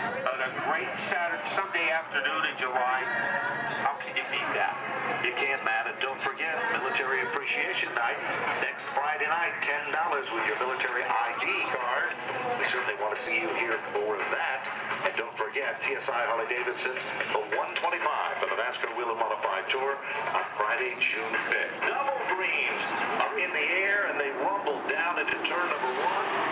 On a great Saturday, Sunday afternoon in July, how can you beat that? You can't, man. And don't forget, Military Appreciation Night, next Friday night, $10 with your military ID card. We certainly want to see you here for that. And don't forget, TSI Harley-Davidson's the 125 for the NASCAR Wheel and Modified Tour on Friday, June 5th. Double Dreams up in the air, and they rumble down into turn number 1.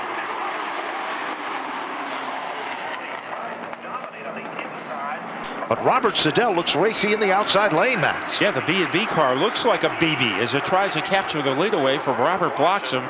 But Robert Siddell looks racy in the outside lane, Max. Yeah, the B&B car looks like a BB as it tries to capture the lead away from Robert Bloxham.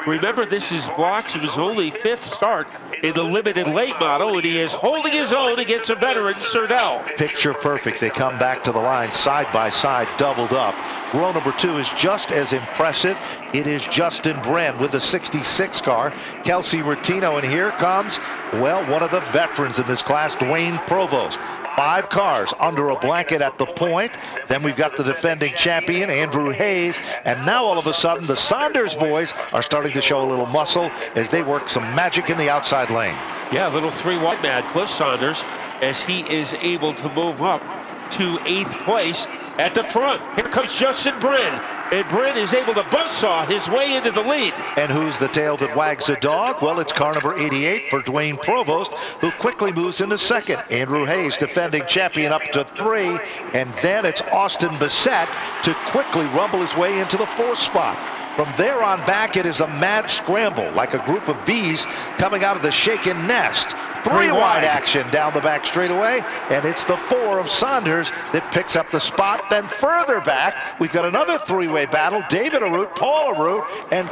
Remember, this is Bloxham's only 5th start in the limited late model, and he is holding his own against a veteran, Siddell. Picture perfect. They come back to the line side by side, doubled up. Row number 2 is just as impressive. It is Justin Bren with the 66 car. Kelsey Rattino, and here comes, well, one of the veterans in this class, Dwayne Provost. 5 cars under a blanket at the point. Then we've got the defending champion, Andrew Hayes. And now all of a sudden, the Saunders boys are starting to show a little muscle as they work some magic in the outside lane. Yeah, a little 3-wide mad, Cliff Saunders, as he is able to move up to 8th place at the front. Here comes Justin Bren, and Bren is able to buzzsaw his way into the lead. And who's the tail that wags the dog? Well, it's car number 88 for Dwayne Provost, who quickly moves into 2nd. Andrew Hayes, defending champion, up to 3. And then it's Austin Bassett to quickly rumble his way into the 4th spot. From there on back, it is a mad scramble, like a group of bees coming out of the shaken nest. 3-wide action down the back straightaway, and it's the 4 of Saunders that picks up the spot. Then further back, we've got another 3-way battle. David Arute, Paul Arute, and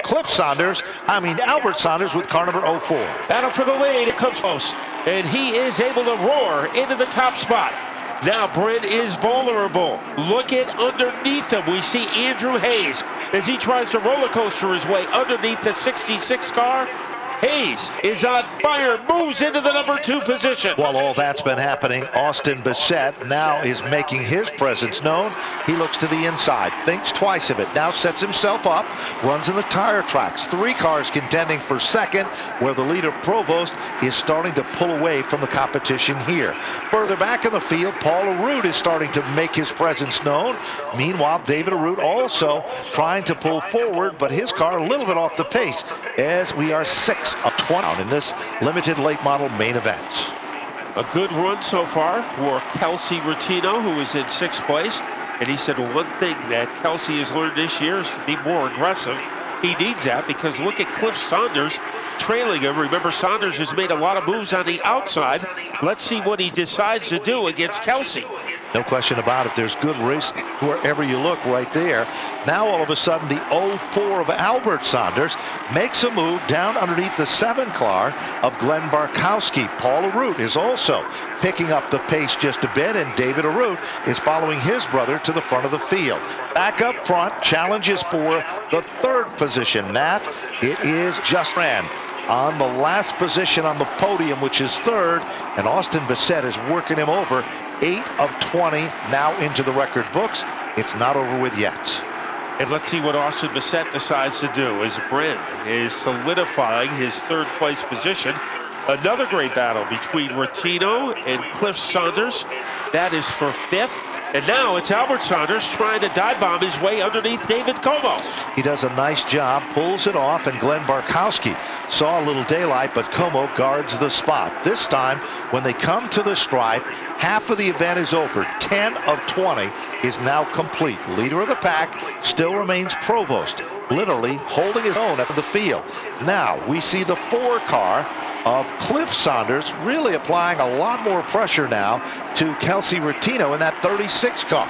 Albert Saunders with car number 04. Battle for the lead. It comes close, and he is able to roar into the top spot. Now Bren is vulnerable. Look at underneath him. We see Andrew Hayes as he tries to roller coaster his way underneath the 66 car. Hayes is on fire, moves into the number 2 position. While all that's been happening, Austin Bassett now is making his presence known. He looks to the inside, thinks twice of it, now sets himself up, runs in the tire tracks. 3 cars contending for 2nd, where the leader Provost is starting to pull away from the competition here. Further back in the field, Paul Arute is starting to make his presence known. Meanwhile, David Arute also trying to pull forward, but his car a little bit off the pace as we are 6 of 20 in this limited late model main event. A good run so far for Kelsey Rattino, who is in 6th place. And he said one thing that Kelsey has learned this year is to be more aggressive. He needs that because look at Cliff Saunders trailing him. Remember, Saunders has made a lot of moves on the outside. Let's see what he decides to do against Kelsey. No question about it. There's good racing wherever you look right there. Now all of a sudden the 04 of Albert Saunders makes a move down underneath the 7 car of Glenn Barkowski. Paul Arute is also picking up the pace just a bit, and David Arute is following his brother to the front of the field. Back up front, challenges for the 3rd position. Matt, it is just ran on the last position on the podium, which is 3rd, and Austin Bassett is working him over. 8 of 20 now into the record books. It's not over with yet. And let's see what Austin Bassett decides to do as Bren is solidifying his 3rd place position. Another great battle between Rattino and Cliff Saunders. That is for 5th. And now it's Albert Saunders trying to dive bomb his way underneath David Como. He does a nice job, pulls it off, and Glenn Barkowski saw a little daylight, but Como guards the spot. This time, when they come to the stripe, half of the event is over. 10 of 20 is now complete. Leader of the pack still remains Provost, literally holding his own at the field. Now we see the 4 car of Cliff Saunders really applying a lot more pressure now to Kelsey Rattino in that 36 car.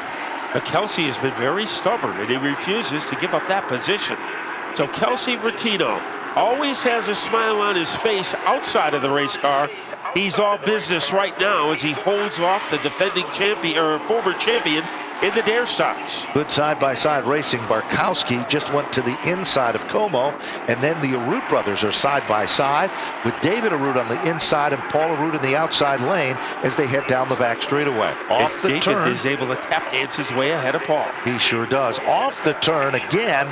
But Kelsey has been very stubborn, and he refuses to give up that position. So Kelsey Rattino always has a smile on his face outside of the race car. He's all business right now as he holds off the defending champion, or former champion, in the dare stocks. Good side-by-side racing. Barkowski just went to the inside of Como, and then the Arute brothers are side-by-side with David Arute on the inside and Paul Arute in the outside lane as they head down the back straightaway. Off the turn. David is able to tap dance his way ahead of Paul. He sure does. Off the turn again.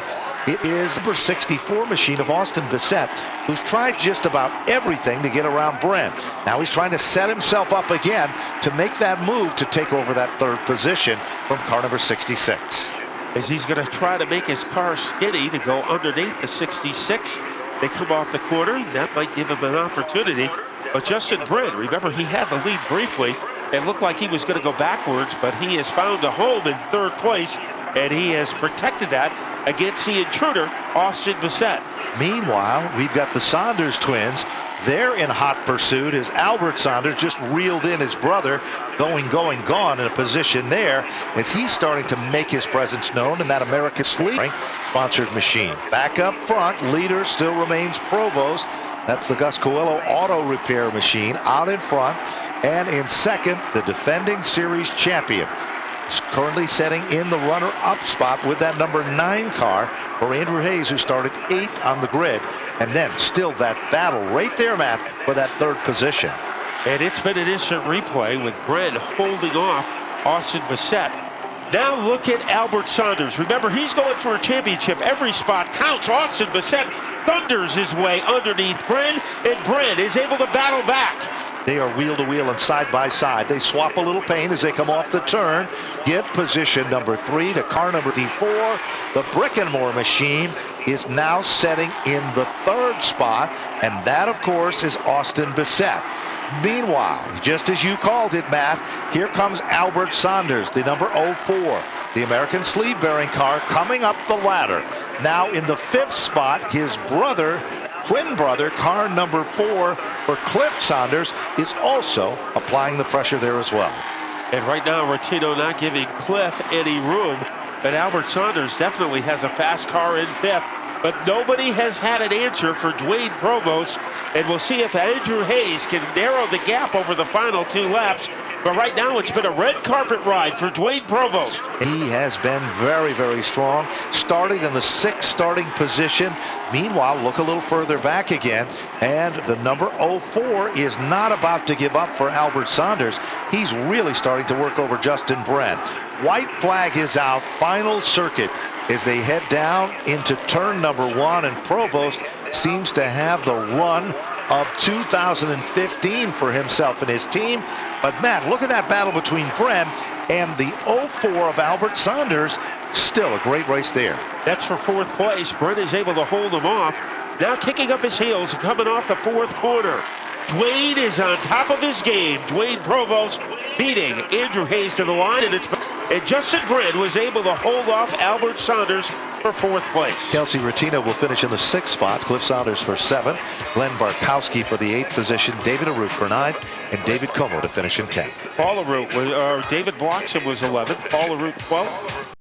It is number 64 machine of Austin Bissett, who's tried just about everything to get around Bren. Now he's trying to set himself up again to make that move to take over that third position from car number 66. As he's going to try to make his car skinny to go underneath the 66. They come off the corner. That might give him an opportunity. But Justin Bren, remember, he had the lead briefly. It looked like he was going to go backwards, but he has found a home in third place, and he has protected that against the intruder, Austin Bissett. Meanwhile, we've got the Saunders twins. They're in hot pursuit as Albert Saunders just reeled in his brother, going, gone in a position there as he's starting to make his presence known in that America's Sleep sponsored machine. Back up front, leader still remains Provost. That's the Gus Coelho auto repair machine out in front. And in second, the defending series champion. Is currently setting in the runner-up spot with that number 9 car for Andrew Hayes, who started 8th on the grid. And then still that battle right there, Matt, for that third position. And it's been an instant replay with Bren holding off Austin Bissett. Now look at Albert Saunders. Remember, he's going for a championship. Every spot counts. Austin Bissett thunders his way underneath Bren, and Bren is able to battle back. They are wheel to wheel and side by side. They swap a little paint as they come off the turn. Give position number 3 to car number 4. The Brick-and-Mortar machine is now setting in the third spot, and that, of course, is Austin Bissett. Meanwhile, just as you called it, Matt, here comes Albert Saunders, the number 04, the American sleeve bearing car, coming up the ladder. Now in the 5th spot, his brother, twin brother, car number 4 for Cliff Saunders, is also applying the pressure there as well. And right now, Rattino not giving Cliff any room, but Albert Saunders definitely has a fast car in 5th. But nobody has had an answer for Dwayne Provost, and we'll see if Andrew Hayes can narrow the gap over the final 2 laps. But right now, it's been a red carpet ride for Dwayne Provost. He has been very, very strong, starting in the 6th starting position. Meanwhile, look a little further back again, and the number 04 is not about to give up for Albert Saunders. He's really starting to work over Justin Bren. White flag is out, final circuit, as they head down into turn number 1, and Provost seems to have the run of 2015 for himself and his team. But Matt, look at that battle between Bren and the 04 of Albert Saunders. Still a great race there. That's for 4th place. Bren is able to hold him off. Now kicking up his heels and coming off the 4th corner. Dwayne is on top of his game. Dwayne Provost beating Andrew Hayes to the line, and Justin Bren was able to hold off Albert Saunders for 4th place. Kelsey Rattino will finish in the 6th spot. Cliff Saunders for 7th. Glenn Barkowski for the 8th position. David Arute for 9th. And David Como to finish in 10th. David Bloxham was 11th. Paul Arute 12th.